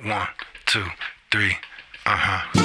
1, 2, 3, uh-huh.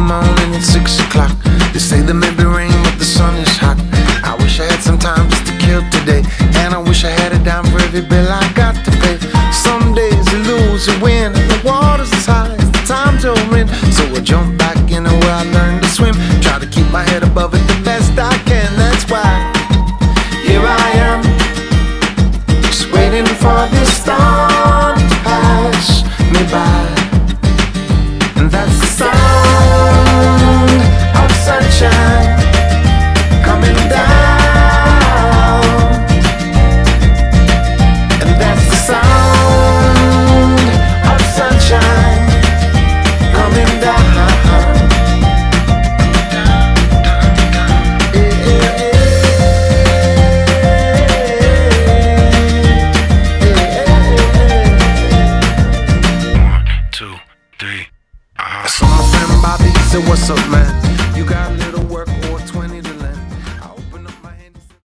Morning at 6 o'clock. They say there may be rain, but the sun is hot. I wish I had some time just to kill today, and I wish I had a dime for every bill I got to pay. Some days you lose, you win, and the water's as high as the times you're in. So I jump back in where I learned to swim, try to keep my head above it the best I can. That's why here I am, just waiting for this storm to pass me by. And that's the sound of sunshine coming down. And that's the sound of sunshine coming down. One, two, three. I saw my friend Bobby, said, "What's up, man? You got a little